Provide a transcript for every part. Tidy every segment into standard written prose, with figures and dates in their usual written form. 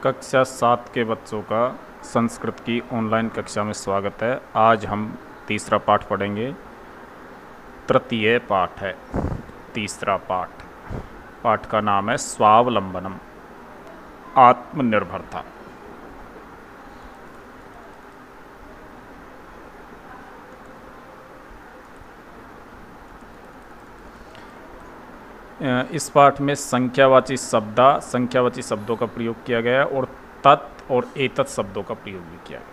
कक्षा 7 के बच्चों का संस्कृत की ऑनलाइन कक्षा में स्वागत है। आज हम तीसरा पाठ पढ़ेंगे। तृतीय पाठ है। तीसरा पाठ का नाम है स्वावलंबनम, आत्मनिर्भरता। इस पाठ में संख्यावाची शब्दों का प्रयोग किया गया और तत् और एतत् शब्दों का प्रयोग भी किया गया।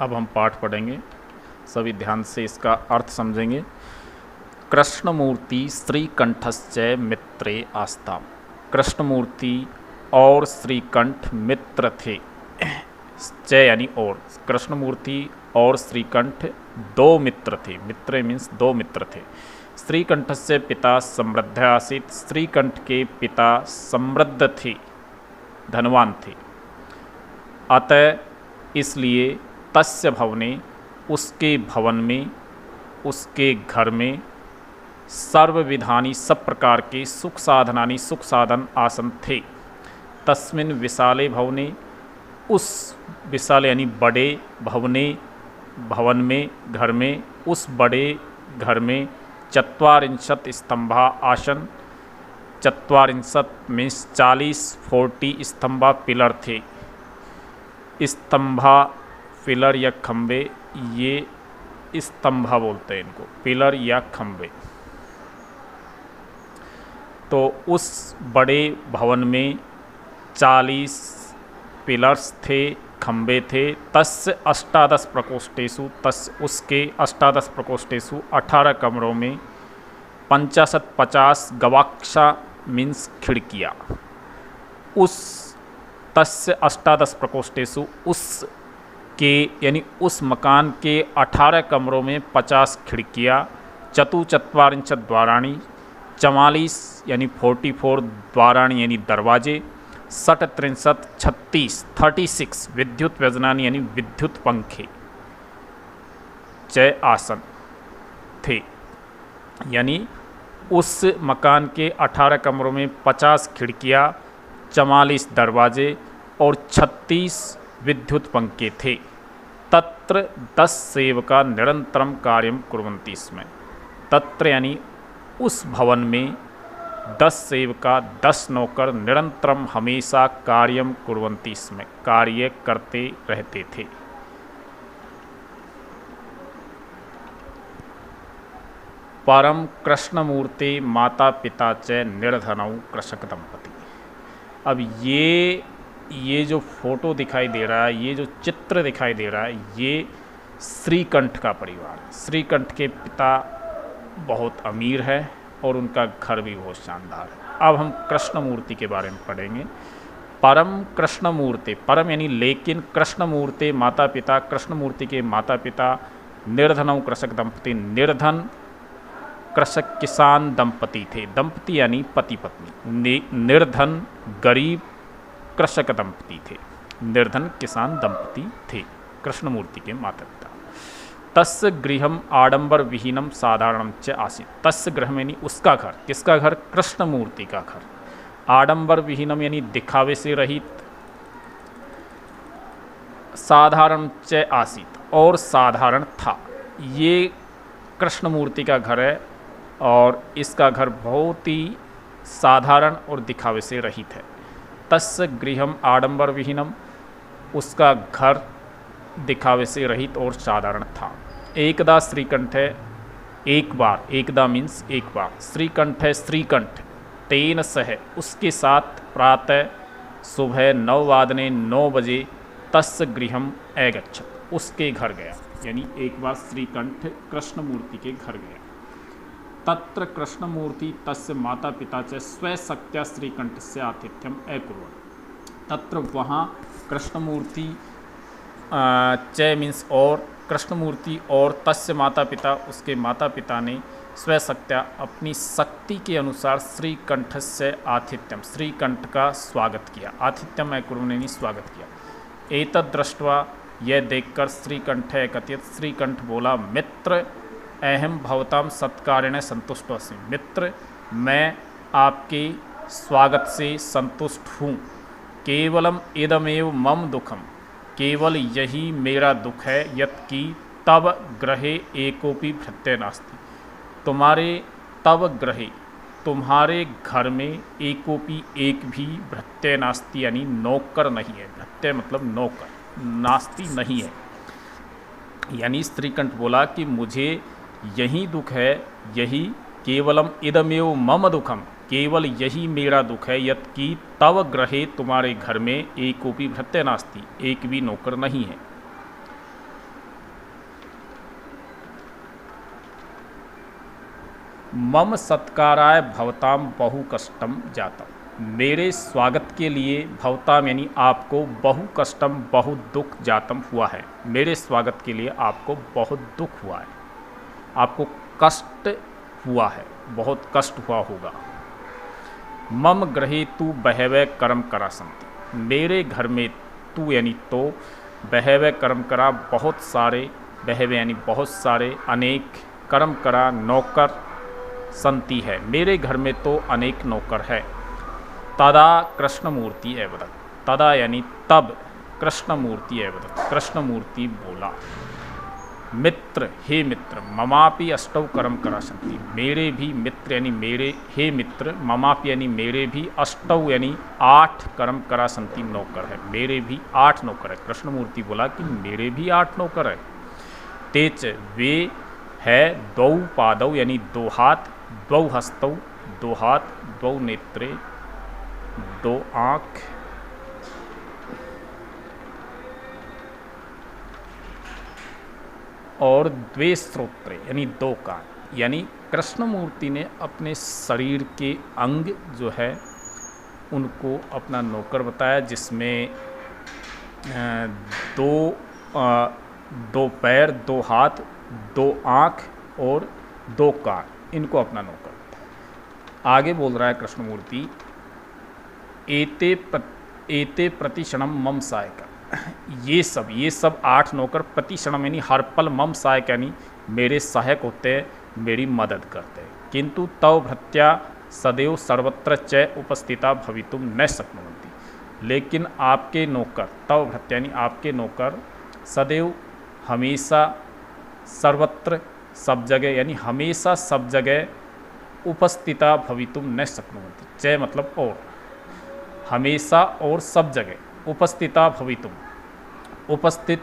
अब हम पाठ पढ़ेंगे, सभी ध्यान से इसका अर्थ समझेंगे। कृष्णमूर्ति श्रीकंठस्य मित्रे आस्ताम। कृष्णमूर्ति और श्रीकंठ मित्र थे। च यानी और, कृष्णमूर्ति और श्रीकंठ दो मित्र थे। मित्र मीन्स दो मित्र थे। श्रीकंठ से पिता समृद्ध आसीत। श्रीकंठ के पिता समृद्ध थे, धनवान थे। अतः इसलिए तस्य भवने, उसके भवन में, उसके घर में सर्वविधानी सब प्रकार के सुख साधनानि सुख साधन आसन थे। तस्मिन् विशाले भवने, उस विशाल यानी बड़े भवने, भवन में, घर में, उस बड़े घर में 40 स्तंभा आसन। 40 मीन्स 40 स्तंभा पिलर थे। स्तंभा पिलर या खम्बे, ये स्तंभा बोलते हैं इनको, पिलर या खम्बे। तो उस बड़े भवन में 40 पिलर्स थे, खम्बे थे। तस्य 18 प्रकोष्ठेषु, उसके 18 प्रकोष्ठेषु 18 कमरों में 50 गवाक्षा मीन्स खिड़कियाँ। उस तस्य 18 प्रकोष्ठेषु, उस के यानी उस मकान के 18 कमरों में 50 खिड़कियाँ। 44 द्वाराणी, 44 यानी 44 द्वाराणी यानी दरवाजे। 36 विद्युत व्यजनानी यानी विद्युत पंखे। चय आसन थे, यानी उस मकान के 18 कमरों में 50 खिड़कियाँ, 44 दरवाजे और 36 विद्युत पंखे थे। तत्र 10 सेवका निरंतरम कार्यम कुर्वन्ति स्म। तत्र यानी उस भवन में 10 सेवका, 10 नौकर निरंतरम हमेशा कार्यम कुर्वन्ति स्म, कार्य करते रहते थे। परम कृष्णमूर्ते माता पिता च निर्धनौ कृषक दंपति। अब ये जो फोटो दिखाई दे रहा है, ये जो चित्र दिखाई दे रहा है, ये श्रीकंठ का परिवार है। श्रीकंठ के पिता बहुत अमीर है और उनका घर भी बहुत शानदार है। अब हम कृष्णमूर्ति के बारे में पढ़ेंगे। परम कृष्णमूर्ति, परम यानी लेकिन, कृष्णमूर्ति माता पिता, कृष्णमूर्ति के माता पिता निर्धनौ कृषक दंपति, निर्धन कृषक किसान दंपति थे। दंपति यानी पति पत्नी। निर्धन गरीब कृषक दंपति थे, निर्धन किसान दंपति थे कृष्णमूर्ति के माता पिता। तस्य गृहम आडंबर विहीनम साधारणम च आसीत्। तस्य गृह यानी उसका घर, किसका घर? कृष्णमूर्ति का घर। आडंबर विहीनम यानी दिखावे से रहित, साधारण च आसीत् और साधारण था। ये कृष्णमूर्ति का घर है और इसका घर बहुत ही साधारण और दिखावे से रहित है। तस्य गृहम आडंबर विहीनम, उसका घर दिखावे से रहित और साधारण था। एकदा श्रीकंठ है, एक बार, एकदा मीन्स एक बार। श्रीकंठ है, श्रीकंठ तेन सह, उसके साथ प्रातः सुबह 9 वादने 9 बजे तस्य गृहम अगच्छत्, उसके घर गया। यानी एक बार श्रीकंठ कृष्णमूर्ति के घर गया। तत्र कृष्णमूर्ति तस्य माता पिता च स्वशक्त्या श्रीकंठस्य आतिथ्यम अकुर्वन्। तत्र वहाँ कृष्णमूर्ति च मीन्स और, कृष्णमूर्ति और तस्य माता पिता, उसके माता पिता ने स्वशक्त्या अपनी शक्ति के अनुसार श्रीकंठस्य आतिथ्यम, श्रीकंठ का स्वागत किया। आतिथ्यम अकुर्वन् यानी स्वागत किया। एतद् दृष्ट्वा, यह देखकर श्रीकंठ कथित, श्रीकंठ बोला, मित्र अहम भवताम सत्कारेण संतुष्टोऽस्मि। मित्र, मैं आपके स्वागत से संतुष्ट हूँ। केवलम इदमेव मम दुखम, केवल यही मेरा दुख है। यत्कि तव गृहे एकोपि भृत्य नास्ति, तुम्हारे तव गृहे तुम्हारे घर में एकोपि एक भी भृत्य नास्ति यानी नौकर नहीं है। भृत्य मतलब नौकर, नास्ति नहीं है। यानी स्त्रीकंठ बोला कि मुझे यही दुख है, यही केवलम इदमेव मम दुखम, केवल यही मेरा दुख है। यत्कि तव गृहे तुम्हारे घर में एकोपि भृत्य नास्ति, एक भी नौकर नहीं है। मम सत्काराय भवताम बहु कष्टम जातम, मेरे स्वागत के लिए भवताम यानी आपको बहु कष्टम बहुत दुख जातम हुआ है। मेरे स्वागत के लिए आपको बहुत दुख हुआ है, आपको कष्ट हुआ है, बहुत कष्ट हुआ होगा। मम गृहे तु बहवै कर्म करा संति, मेरे घर में तू यानी तो बहवै कर्म करा बहुत सारे, बहवै यानी बहुत सारे, अनेक, कर्म करा नौकर संति है, मेरे घर में तो अनेक नौकर है। तदा कृष्णमूर्ति एवदत्, तदा यानी तब, कृष्णमूर्ति एवदत्, कृष्णमूर्ति बोला। मित्र, हे मित्र, ममापि अष्टौ कर्म करा संति, मेरे भी मित्र यानी मेरे, हे मित्र, ममापि यानी मेरे भी, अष्टौ यानी 8 कर्म करा संति नौकर है, मेरे भी 8 नौकर है। कृष्णमूर्ति बोला कि मेरे भी 8 नौकर है। तेच वे है द्वौ पादौ यानी 2 हाथ, द्वौ हस्तौ 2 हाथ, द्वौ नेत्रे 2 आँख, और द्वे श्रोत्रे यानी 2 कान। यानी कृष्णमूर्ति ने अपने शरीर के अंग जो है उनको अपना नौकर बताया, जिसमें 2 पैर, 2 हाथ, 2 आँख और 2 कान, इनको अपना नौकर बताया। आगे बोल रहा है कृष्णमूर्ति, एते प्रतिक्षणम मम सहायक, ये सब 8 नौकर प्रतिक्षणम यानी हर पल मम सहायक यानी मेरे सहायक होते हैं, मेरी मदद करते हैं। किंतु तव भृत्या सदैव सर्वत्र च उपस्थिता भवितुम न शक्नुवन्ति, लेकिन आपके नौकर, तव भृत्या यानी आपके नौकर, सदैव हमेशा, सर्वत्र सब जगह यानी हमेशा सब जगह, उपस्थिता भवितुम न शक्नुवन्ति, च मतलब और, हमेशा और सब जगह, उपस्थिता भवितुम, उपस्थित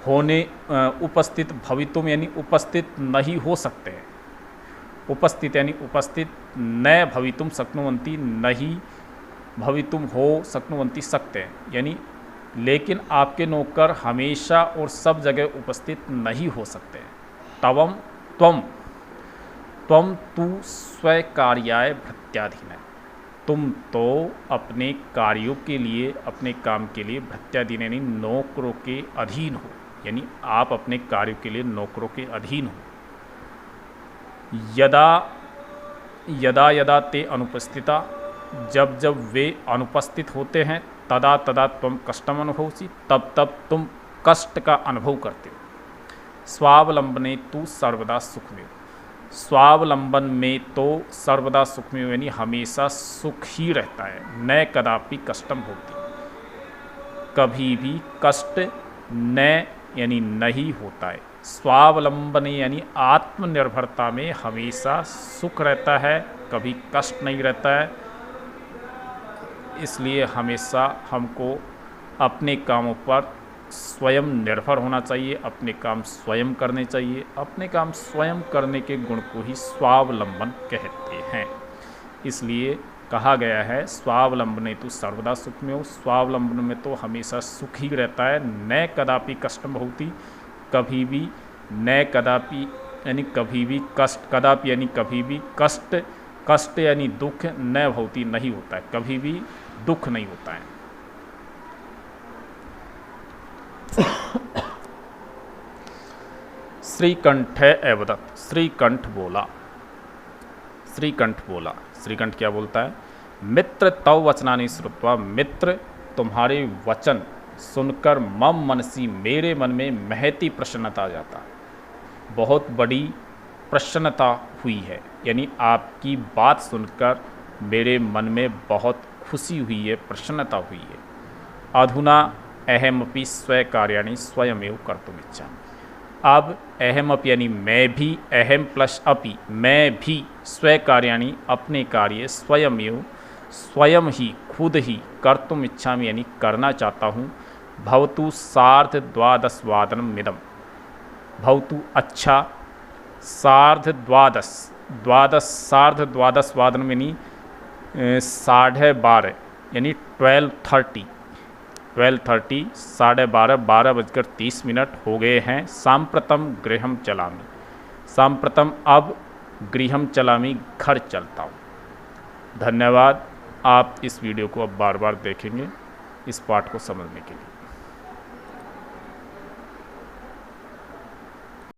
होने, उपस्थित भवितुम यानी उपस्थित नहीं हो सकते हैं, उपस्थित यानी उपस्थित, न भवितुम शक्नुवन्ति नहीं भवितुम हो शक्नुवन्ति सकते हैं, यानी लेकिन आपके नौकर हमेशा और सब जगह उपस्थित नहीं हो सकते हैं। तवम त्वम तु स्वकार्याय भृत्याधीन है, तुम तो अपने कार्यों के लिए, अपने काम के लिए भृत्याधीन यानी नौकरों के अधीन हो, यानी आप अपने कार्यों के लिए नौकरों के अधीन हो। यदा यदा यदा ते अनुपस्थिता, जब जब वे अनुपस्थित होते हैं, तदा तदा तुम कष्टम अनुभवसी, तब तब तुम कष्ट का अनुभव करते हो। स्वावलंबने तू सर्वदा सुखमेव, स्वावलंबन में तो सर्वदा सुखमेव यानी हमेशा सुख ही रहता है। न कदापि कष्टम होती, कभी भी कष्ट न यानी नहीं होता है। स्वावलंबन यानी आत्मनिर्भरता में हमेशा सुख रहता है, कभी कष्ट नहीं रहता है। इसलिए हमेशा हमको अपने कामों पर स्वयं निर्भर होना चाहिए, अपने काम स्वयं करने चाहिए। अपने काम स्वयं करने के गुण को ही स्वावलंबन कहते हैं। इसलिए कहा गया है स्वावलंबने तो सर्वदा सुख में हो, स्वावलंबन में तो हमेशा सुख ही रहता है। न कदापि कष्टम भवति, कभी भी, न कदापि यानी कभी भी, कष्ट कदापि यानी कभी भी, कष्ट कष्ट यानी दुख, न भवति नहीं होता है, कभी भी दुख नहीं होता है। श्रीकंठ एवदत्, श्रीकंठ बोला, श्रीकंठ बोला। श्रीकंठ क्या बोलता है? मित्र तव वचनानि श्रुत्वा, मित्र तुम्हारे वचन सुनकर मम मनसी, मेरे मन में महती प्रसन्नता आ जाता है, बहुत बड़ी प्रसन्नता हुई है। यानी आपकी बात सुनकर मेरे मन में बहुत खुशी हुई है, प्रसन्नता हुई है। अधुना अहमपि स्वकार्याणि स्वयमेव कर्तुमिच्छामि। अब अहमपि यानी मैं भी, अहम प्लस अपि मैं भी, स्वकार्याणि अपने कार्य, स्वयमेव स्वयं ही, खुद ही, कर्तुम इच्छामि यानी करना चाहता हूँ। भवतु सार्धद्वादशवादनमिदं, भवतु अच्छा, सार्धद्वादश, द्वादश सार्धद्वादशवादनम यानी 12:30 यानी 12:30, 12:30 12:30, 12:30 हो गए हैं। सांप्रतम गृहम चलामि, सांप्रतम अब गृहम चलामि घर चलता हूँ। धन्यवाद। आप इस वीडियो को अब बार बार देखेंगे इस पाठ को समझने के लिए।